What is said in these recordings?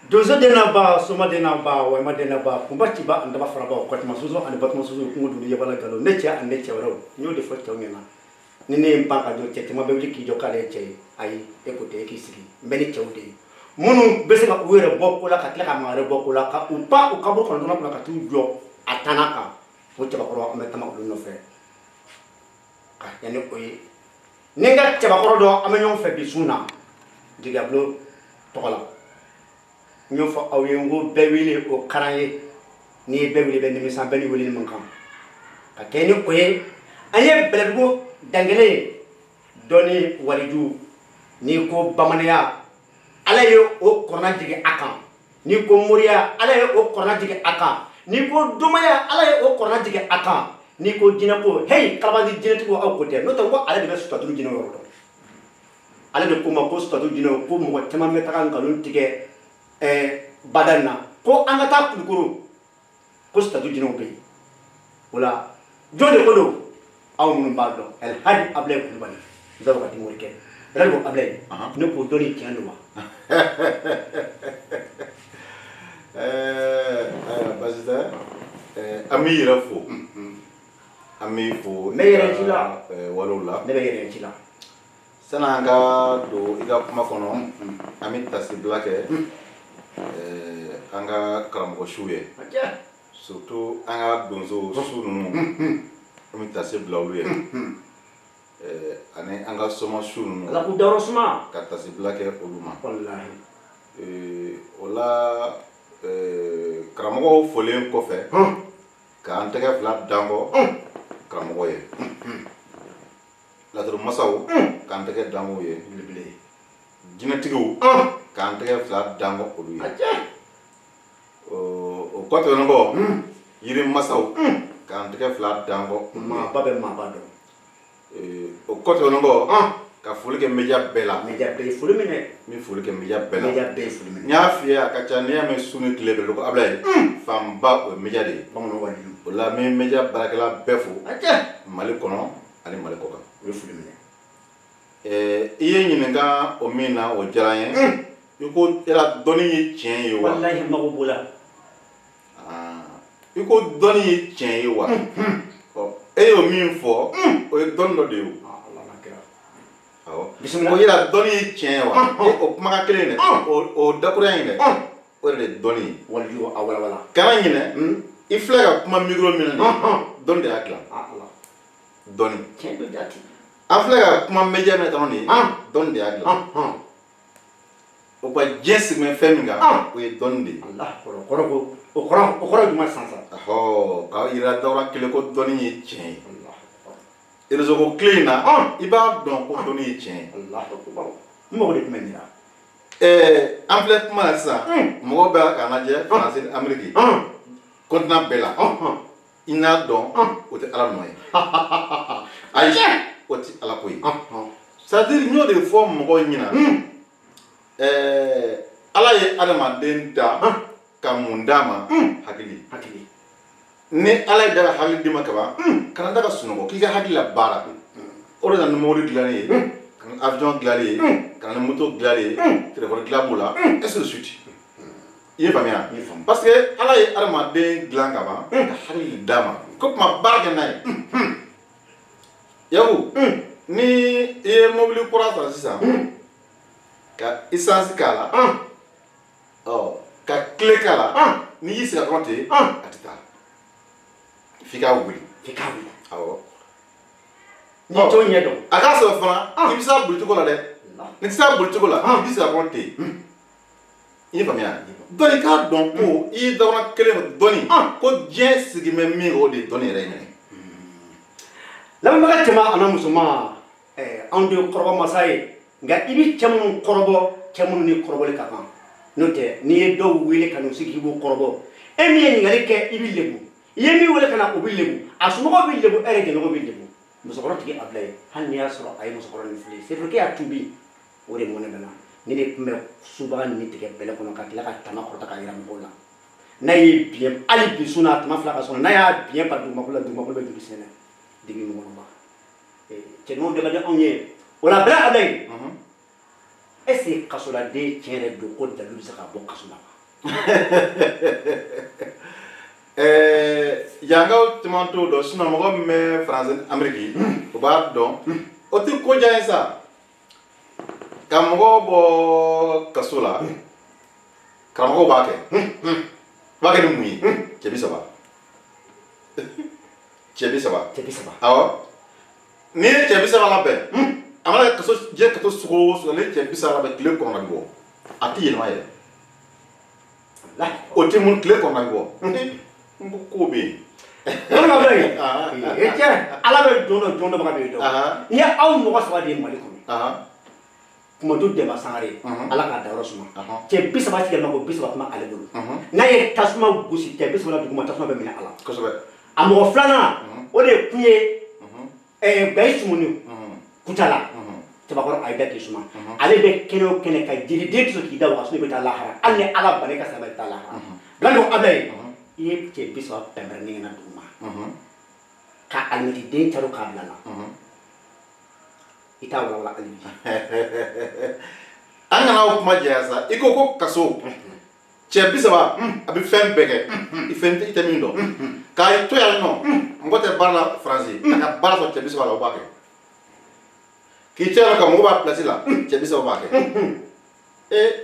dozo de na ba soma de na ba wa ma de na ba kumba ti ba anda ba fara ba ko ma suzo anda ba ma suzo ko ndu yebala galo ne cha ande cha waro nyo de foto ngena ni ne mpa ka do che ma be ki jo kale che ai ekote ki sigi mbeni chawde munu bese ka uwere bokula ka tla ka mare bokula ka upa u kabur ko ndona ka tu jo atanaka o cha ba ko ma tama ko no fe ka yani ko yi ninga cha ba ko do amenyo fe bi suna diga blo tokola nyo fo awengo bewile o karaye ni bewile be ni san beni wili mun kan ka keni ko ye anye belego dangele doni waliju ni ko bamanaya ala ye o korona jige akan ni ko moriya ala ye o korona jige akan ni ko domaya ala ye o korona jige akan ni ko jinako hey kalabandi jinetu aw ko te no to ko ala de be sutatu jino yoro ala de ko ma ko sutatu jino ko mo tama me takan kalun tige badanna ko angata kulukuru ko sutatu jino be wala jode ko do aw mun baldo el hadi able ko bani zaw ka timori ke rego able ne ko doni tiando wa Bazita ami rafo ami fo meyere chila walula ne meyere chila sananga do iga kuma kono ami tasibla ke anga karamo shuye surtout anga donzo sunu ami tasibla uluye ane anga soma sunu la ku dorosma ka tasibla ke uluma wallahi ola karamɔgɔw folen kɔfɛ k'an tɛgɛ fila danbɔ karamɔgɔ ye laturu masaw k'an tɛgɛ danbɔ ye jinɛtigiw k'an tɛgɛ fila danbɔ olu ye o kɔfɛ nɔgɔ yiri masaw k'an tɛgɛ fila danbɔ maaba bɛ maaba dɔn o kɔfɛ nɔgɔ ka foli kɛ media bɛɛ la media bɛɛ foli minɛ min foli kɛ media bɛɛ la media bɛɛ foli minɛ n y'a f'i ye a ka ca n'i y'a mɛn su ni tile bɛɛ ko Ablaye fanba o ye media de ye bamananw ka jugu o la n bɛ media baarakɛla bɛɛ fo Mali kɔnɔ ani Mali kɔkan o ye foli minɛ i ye ɲininka o min na o diyara n ye i ko yala dɔnni ye tiɲɛ ye wa wallahi mago b'o la i ko dɔnni ye tiɲɛ ye wa e y'o min fɔ o ye dɔnni dɔ de ye o ko yala dɔnni ye tiɲɛ ye wa o kumakan kelen dɛ o dakuruya in dɛ o de ye dɔnni ye waliju a walawala kana ɲinɛ i filɛ ka kuma micro min na dɔnni de y'a dilan dɔnni tiɲɛ don jati an filɛ ka kuma media min kan de ye dɔnni de y'a dilan o ka diɲɛ sigi bɛ fɛn min kan o ye dɔnni de ye o kɔrɔ jumɛn sansan k'a yira dawura kelen ko dɔnni ye tiɲɛ ye réseau ko tile in na i b'a dɔn ko dɔnni ye tiɲɛ ye n mago de tun bɛ nin na an filɛ kuma na sisan mɔgɔw bɛ k'an lajɛ faransi ni Amérique continent bɛɛ la i n'a dɔn o tɛ Ala nɔ ye ayi o tɛ Ala ko ye c'est à dire n y'o de fɔ mɔgɔw ɲɛna Ala ye adamaden da ka mun d'a ma hakili ni Ala ye da ka hakili d'i ma kaban kana da ka sunɔgɔ k'i ka hakili la baara o de nana ni mobili dilanni ye ka na avion dilanni ye ka na ni moto dilanni ye téléphone dilan b'o la ainsi de suite i ye faamuya parce que Ala ye adamaden dilan kaban ka hakili d'a ma ko tuma baara kɛ n'a ye yaku ni i ye mobili kura ta sisan ka essence k'a la ka clé k'a la n'i y'i sigi a kɔnɔ ten a tɛ taa f'i k'a wuli awɔ ni to ɲɛ dɔn a k'a sɔrɔ fana i bɛ se a boli cogo la dɛ ni tɛ se a boli cogo la i bɛ sigi a kɔnɔ ten i ye faamuya dɔnni i k'a dɔn ko i ye dawura kelen dɔnni ko diɲɛ sigi bɛ min o de ye dɔnni yɛrɛ ye lamɛnbaga cɛman ani musoman anw de ye kɔrɔbɔ masa ye nka i bɛ cɛ minnu kɔrɔbɔ cɛ minnu ni kɔrɔbɔli ka kan n'o tɛ n'i ye dɔw wele ka n'u sigi k'i b'o kɔrɔbɔ e min ye ɲininkali kɛ i bɛ lebu i ye min wele ka na o bɛ lebu a somɔgɔw bɛ lebu e yɛrɛ jɛɲɔgɔn bɛ lebu musokɔrɔtigi Ablaye hali n'i y'a sɔrɔ a ye musokɔrɔ nin fili c'est vrai que y'a tubi o de mɔnɛ bɛ na ni de tun bɛ subaga nin tigɛ bɛlɛ kɔnɔ ka tila ka tama kɔrɔta ka yira mɔgɔw la n'a ye biɲɛ hali bi sun na tama fila ka sɔrɔ n'a y'a biɲɛ ba dugumakolo la dugumakolo bɛ joli sɛnɛ digi ɲɔgɔn ma cɛ ɲumanw de ka di anw ye o la Ablaye est-ce que kasoladen tiɲɛ yɛrɛ don ko dalu bɛ se ka bɔ kaso la Yanga tomato do sino mo me France Amerique o ba do o ti ko jaay sa kam go bo kasula kam go ba ke dum mi ke bisa ba awo ni ke bisa ba la be amala kaso je kato sugo so le ke bisa la be kle ko na go ati yema ye la o ti mun kle ko na go ko be wala ba yi e ke ala be jono ba be do ya aw mo ko so de mali ko kuma to de ba sangare ala ka da rosuma ke bisa ba ti ma ko bisa ba kuma ale do na ye tasuma gusi ke bisa ba duguma tasuma be mina ala ko so be amo flana o de kunye bay sumunu kutala tabakoro ay dati suma ale be keno kene ka jiri de so ki da wa so be ta lahara alle ala bane ka sa be ta lahara blando ablay ye ke biso pember ni na duma ka almiti de taru ka blala ita wala almi angana kuma jasa iko ko kaso che bisa ba abi fem bege ifente itamindo kai to ya no ngote barla français ka barla so che bisa ba ba ke ki tera ka mo ba place la che bisa ba ke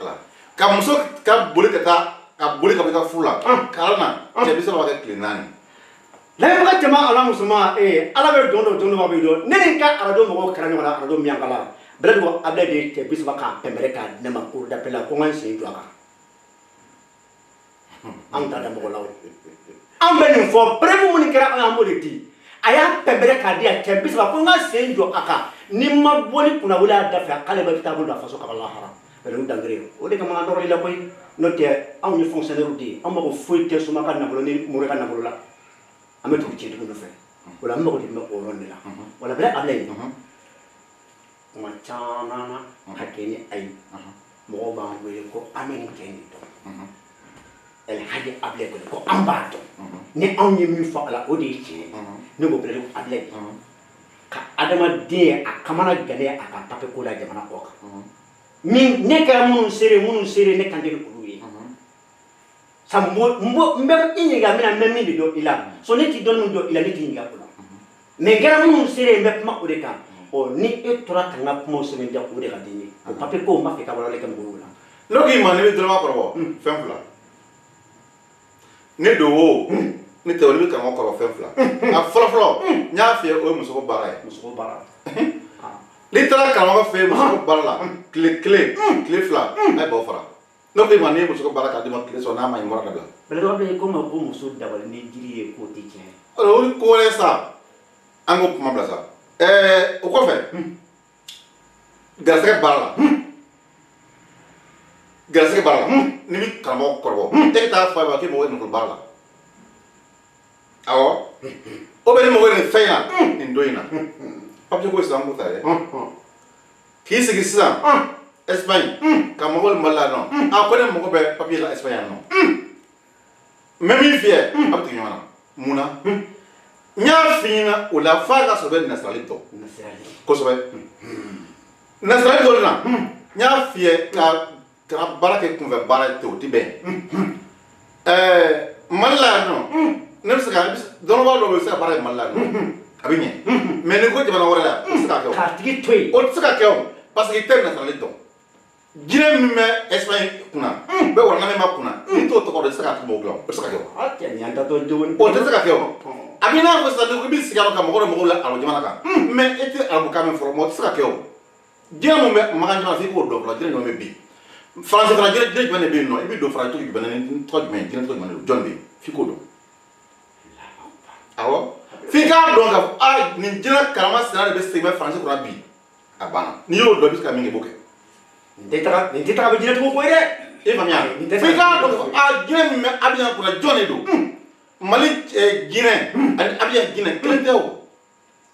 ala ka muso ka buli ka buli ka ba fula kalana che bisa ba ke klinani la ba jama ala musuma ala be dondo ba be do ne ka arado mo ko karani wala arado mi angala bredo abla de che bisa ba ka pembere ka ne ma ko da pela ko ngan se do aka anta da mo lawo ambeni fo prevu mun kera amo de di aya pembere ka dia che bisa ba ko ngan se do aka ni ma boli kuna wala da fa kale ba tabu da faso ka Allah haram belu dangre o de ka ma ndoro ila koy note am ni fonctionnaire di am ko foite suma ka na bolo ni mo re ka na bolo la ame to ci dum no fe wala mo ko di mo ron la wala bla ablay ma chana na hakeni ay mo ba we ko amen keni to el haje ablay ko amba to ni am ni mi fa ala o de ci ni go bla ablay ka adama de akamana gane aka pape ko la jamana ko min ne ka mun sere ne kan de ko sambo mbe inyiga mina memi do ila so ne ti don do ila ne ti inyiga ko me gara mun sere mbe ma o de kan o ni e tora kan na mo so ne ja ko de ka dini o pape ko ma fe ka wala le kam go wala loki man ne do ma ko femfla ne do wo ni te woni ka mo ko femfla a flo nya fe o muso ko bara litera ka mo fe muso ko bara la clé fla ay bo fara no ke mane muso ko baraka di ma kle so na ma imora da bele do be ko ma ko muso da wala ni jiri ko ti chen o ko le sa ango ma bla sa o ko fe gasre barla ni mi kamo korbo te ta fa ba ke mo no barla awo o be mo we fe na indoina papi ko sa mo ta ki sigi sa Espagne comme on m'a non après mon be papier la Espagne non même fier abti nyona muna nya fina o la faga so be nasalito ko so be nasalito na nya fier ka barake ko ve barato ti be malla no nem sa ga don wa do sa barake malla no abinye mais ne ko ti bana wala sa ka ka ti toy o sa ka parce que tem nasalito Gine me Espagne kuna be wala na me makuna ni to ko de saka ko glo o saka ko atia ni anda to jowon o de saka ko abina ko sa de ko bi sigalo ka mo ko la alo jamana ka me ete albu ka me foro mo saka ko gine mo me maganja fi ko do la gine no me bi France fra gine de bane bi no e bi do fra to bi bane ni to me gine to bane John bi fi ko do awo fi ka do ka ni gine karama sina de be sigme France ko bi abana ni yo do bi ka mi ngeboke Ndetara be jine to ko ire e famia fika do gine me abiyan ko jone do mali gine ani abiyan gine klenteo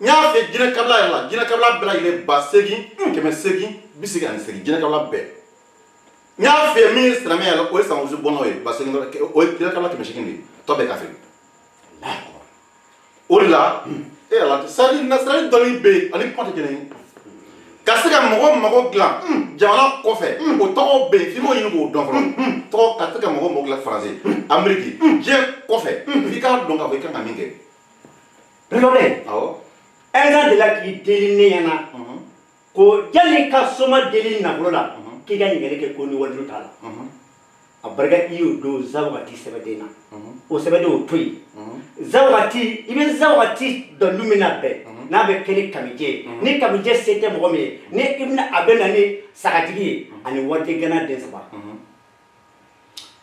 nya fe gine kabla bela ile ba segi keme segi bisigi ani segi gine kabla be nya fe ministre me ala o sa mo bono e ba segi o gine kabla keme shikindi to be ka fe la e ala sali nasrani doni be ani ponte gine kasika mogo glan jamana kofe o togo be fi mo yinu go don folo to kasika mogo Amérique je kɔfɛ f'i k'a dɔn k'a fɔ i kan ka min kɛ. Regardez. Un an de la qui déligne ko jali ka soma déligne na bolola ki ga ngere ke ko ni wadu tala a barga iyo do zawati sebedena o sebede o toyi zawati ibe zawati do lumina be na be kele kamije ni kamije sete mo me ni ibna abena ni sakatigi ani wadi gana de saba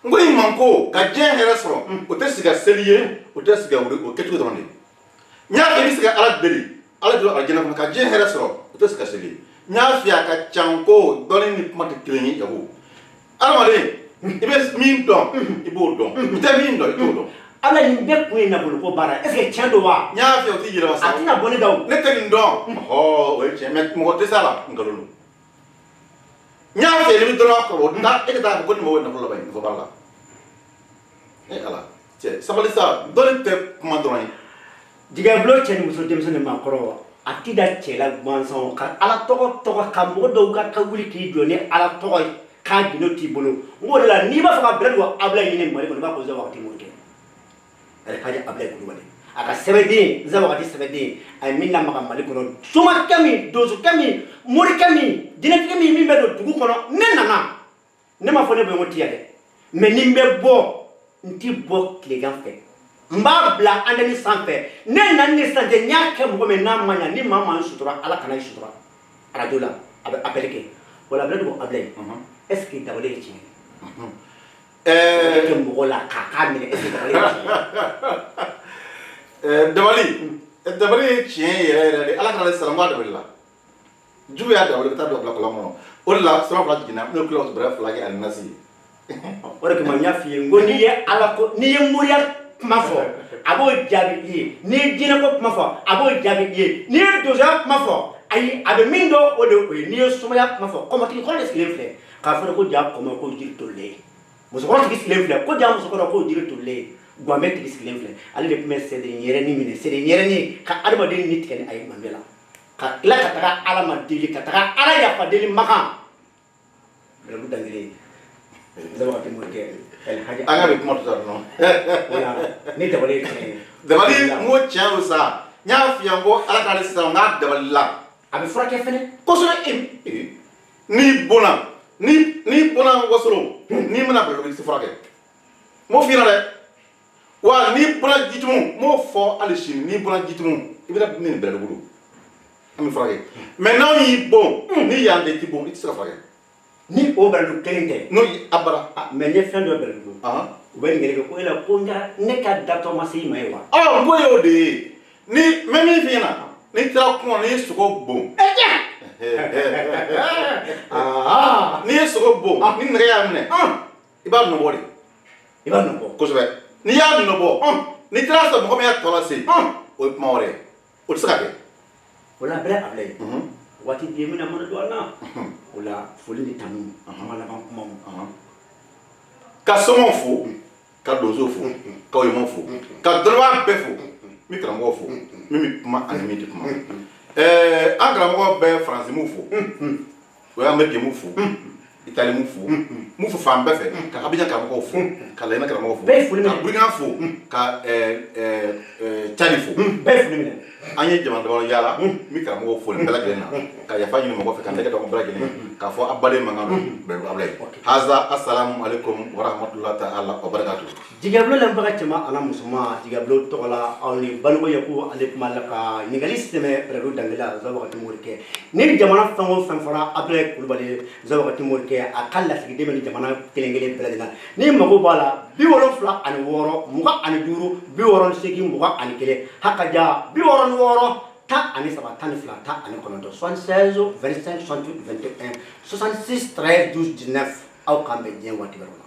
ngoy manko ka je hera soro o te siga seliye o te siga o ketu do ne nya ke siga ala deli ala do arjana ko ka je hera soro o te siga seliye nya fia ka chanko doni ni mata kileni yabo almade ibe min don ibo don ite min don ito don ala ni be ko na bolo ko bara est ce que tiendo wa nya fia o ti jira wasa atina boni daw ne te don o che met mo te sala ngalolo nya fia ni do ko na e ta ko ni mo na bolo bay fo bala e ala che sabali sa doni te kuma don diga blo chen muso demso ne makoro atida chela gwanson ka ala to ka mo do ka wuli ki joni ala to ka gino ti bolo ngo la ni ba fa bred wa abla ni mari ko ba ko zawa ti murke ala ka ja abla ko wale aka sebedi zawa ti sebedi ay minna maka mali ko suma kami dozu kami muri kami dinati kami mi be do dugu kono nenana ne ma fo ne be ngoti ya de mais ni be bo nti bo klegan fe mba bla andani sanfɛ ne nan ni sanje nya ke mo me na manya ni mama sutura ala kana sutura radio la abe apeleke wala bla do ablay est ce que dawle ci ke mo la ka mi est ce que dawali ci yere ala kana salamu alayhi wa ju ya dawle ta do bla ko mo wala sama bla jina no kilo bref la ke al nasi wala ke ma nya fi ngoni ye ala ko ni ye muriya kuma fɔ a b'o jaabi i ye n'i ye jinɛ ko kuma fɔ a b'o jaabi i ye n'i ye donsoya kuma fɔ ayi a bɛ min dɔn o de o ye n'i ye sumaya kuma fɔ kɔmɔtigi kɔrɔ de sigilen filɛ k'a fɔ ko ja kɔmɔ ko jiri tolilen musokɔrɔ tigi sigilen filɛ ko ja musokɔrɔ ko jiri tolilen guwanbɛ tigi sigilen filɛ ale de tun bɛ sɛden yɛrɛni minɛ sɛden yɛrɛni ka adamaden ni tigɛ ni a ye guwanbɛ la ka tila ka taga ala ma deli ka taga ala yafa deli makan bɛlɛdu dangelen zaba ka tɛmɛ kɛ anga be kuma to no ni dabali mo chao sa nya fiango ala ka sa nga dabali la abi frake fene ko so ni bona ni bona wasoro ni mana be ko frake mo fira le wa ni bona jitumu mo fo alishin ni bona jitumu ibira ni be le bulu ami frake maintenant ni bon ni yande ti bon it sera frake ni o bɛrɛ kelen tɛ no abara mais ne fɛn dɔ bɛrɛ do u bɛ ngere ko ela ko nga ne ka dato ma se ma ye wa bo yo de ni memi fina ni tra ko ni suko bon ni suko bon ni ngere ya mne iba no bori iba no bo ko so ni ya no bo ni tra so mo me ya tola se o ma ore o tsaka ke wala bɛrɛ ablay wati di mina mana do na wala foli ni tanu mala ban kuma ka somo fo ka dozo fo ka yemo fo ka dolwa be fo mi kramgo fo mi kuma animi di kuma an kramgo be france mu fo o ya me mu fo itali mu fo fam be fe ka abija kramgo fo ka lena kramgo fo ka burina fo ka chali fo be foli mina anye jama do yala mi kramgo fo bela gena ka ya fanyi mo fe kan daga do bela gena ka fo abale mangano be ablay haza assalamu alaikum wa rahmatullahi ta'ala wa barakatuh jigablo lam baga chama ala musuma jigablo to ala awni balgo yaku alaikum alaka nigali sisteme redo dangala zawati murke ni jamana fango fanfara ablay kulbale zawati murke akalla sigi de ni jamana kelengele beladina ni mago bala bi woro fla ani woro muga ani duru bi woro sigi muga ani kele hakaja bi woro woro ta ani saba tan fla ta ani konoto 76 25 68 21 66 13 12 19 au kambe jengwa tiberona